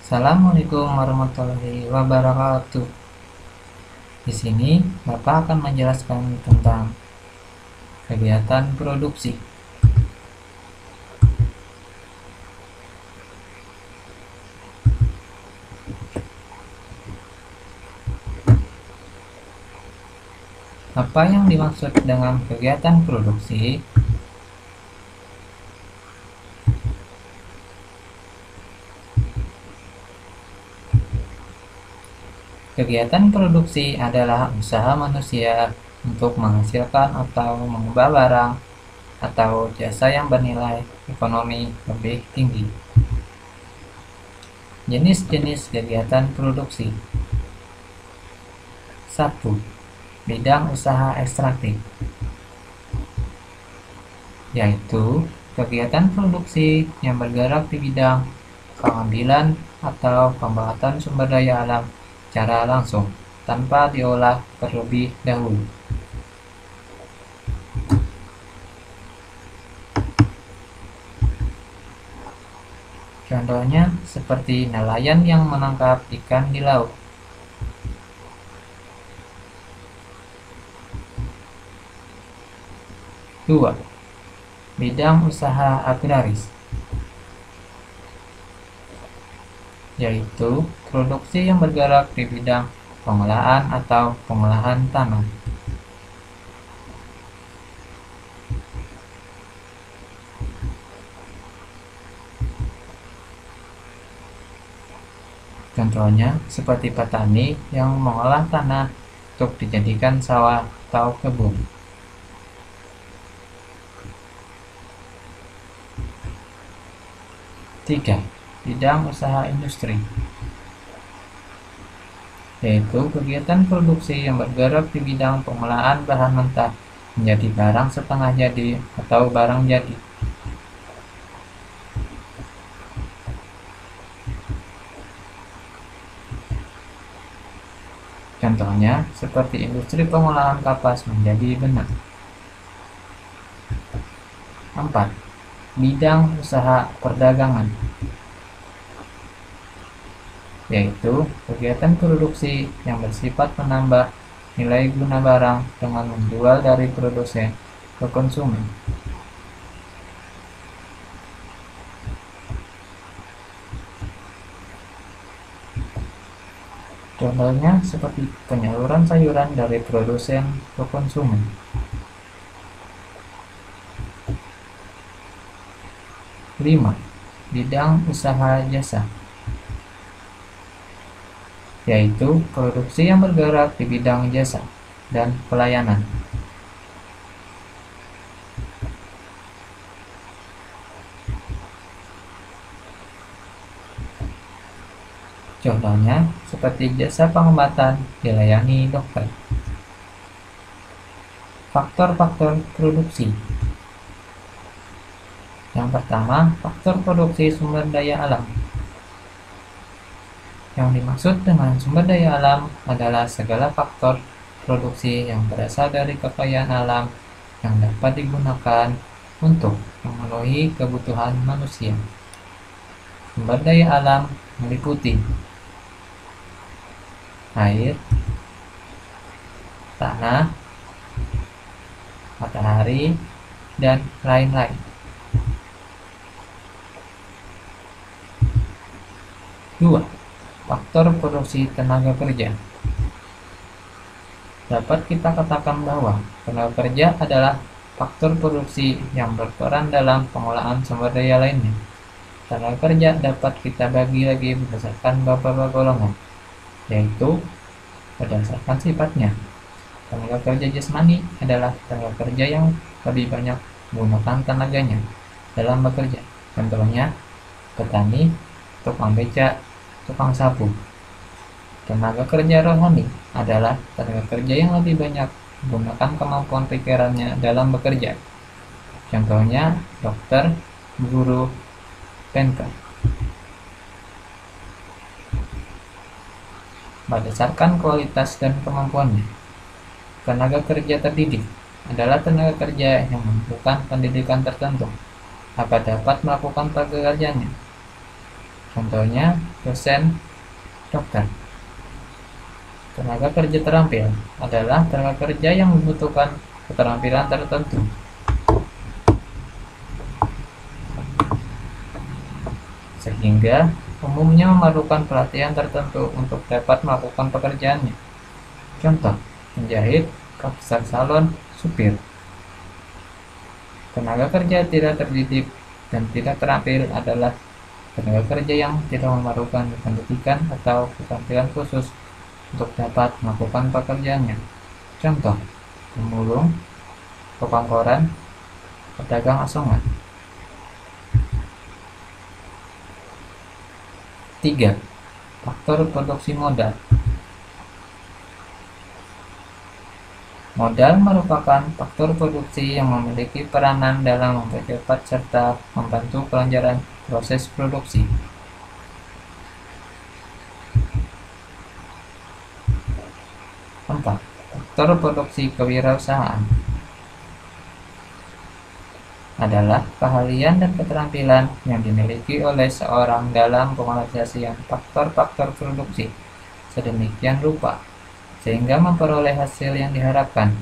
Assalamualaikum warahmatullahi wabarakatuh. Di sini Bapak akan menjelaskan tentang kegiatan produksi. Apa yang dimaksud dengan kegiatan produksi? Kegiatan produksi adalah usaha manusia untuk menghasilkan atau mengubah barang atau jasa yang bernilai ekonomi lebih tinggi. Jenis-jenis kegiatan produksi. 1. Bidang usaha ekstraktif, yaitu kegiatan produksi yang bergerak di bidang pengambilan atau pembuatan sumber daya alam secara langsung tanpa diolah terlebih dahulu. Contohnya seperti nelayan yang menangkap ikan di laut. 2. Bidang usaha agraris, yaitu produksi yang bergerak di bidang pengolahan atau pengolahan tanah. Contohnya seperti petani yang mengolah tanah untuk dijadikan sawah atau kebun. 3. Bidang usaha industri, yaitu kegiatan produksi yang bergerak di bidang pengolahan bahan mentah menjadi barang setengah jadi atau barang jadi. Contohnya seperti industri pengolahan kapas menjadi benang. 4. Bidang usaha perdagangan, yaitu kegiatan produksi yang bersifat menambah nilai guna barang dengan menjual dari produsen ke konsumen. Contohnya seperti penyaluran sayuran dari produsen ke konsumen. 5. Bidang usaha jasa, yaitu produksi yang bergerak di bidang jasa dan pelayanan. Contohnya seperti jasa pengobatan dilayani dokter. Faktor-faktor produksi. Yang pertama, faktor produksi sumber daya alam. Yang dimaksud dengan sumber daya alam adalah segala faktor produksi yang berasal dari kekayaan alam yang dapat digunakan untuk memenuhi kebutuhan manusia. Sumber daya alam meliputi air, tanah, matahari, dan lain-lain. 2. Faktor produksi tenaga kerja. Dapat kita katakan bahwa tenaga kerja adalah faktor produksi yang berperan dalam pengolahan sumber daya lainnya. Tenaga kerja dapat kita bagi lagi berdasarkan beberapa golongan, yaitu berdasarkan sifatnya. Tenaga kerja jasmani adalah tenaga kerja yang lebih banyak menggunakan tenaganya dalam bekerja. Contohnya petani, tukang beca, tukang sapu. Tenaga kerja rohani adalah tenaga kerja yang lebih banyak menggunakan kemampuan pikirannya dalam bekerja. Contohnya dokter, guru, banker. Berdasarkan kualitas dan kemampuannya. Tenaga kerja terdidik adalah tenaga kerja yang membutuhkan pendidikan tertentu agar dapat melakukan pekerjaannya. Contohnya dosen, dokter. Tenaga kerja terampil adalah tenaga kerja yang membutuhkan keterampilan tertentu, sehingga umumnya memerlukan pelatihan tertentu untuk dapat melakukan pekerjaannya. Contoh, penjahit, kapser salon, supir. Tenaga kerja tidak terdidik dan tidak terampil adalah tenaga kerja yang tidak memerlukan pendidikan atau keterampilan khusus untuk dapat melakukan pekerjaannya. Contoh, pemulung, tukang koran, pedagang asongan. 3. Faktor produksi modal. Modal merupakan faktor produksi yang memiliki peranan dalam mempercepat serta membantu kelancaran proses produksi. 4. Faktor produksi kewirausahaan adalah keahlian dan keterampilan yang dimiliki oleh seorang dalam pengorganisasian faktor-faktor produksi sedemikian rupa sehingga memperoleh hasil yang diharapkan.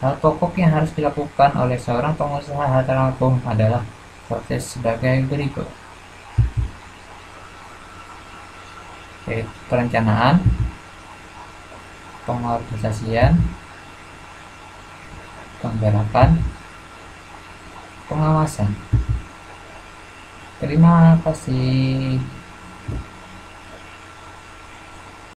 Hal pokok yang harus dilakukan oleh seorang pengusaha terapung adalah proses sebagai berikut, yaitu perencanaan, pengorganisasian, penggerakan, pengawasan. Terima kasih.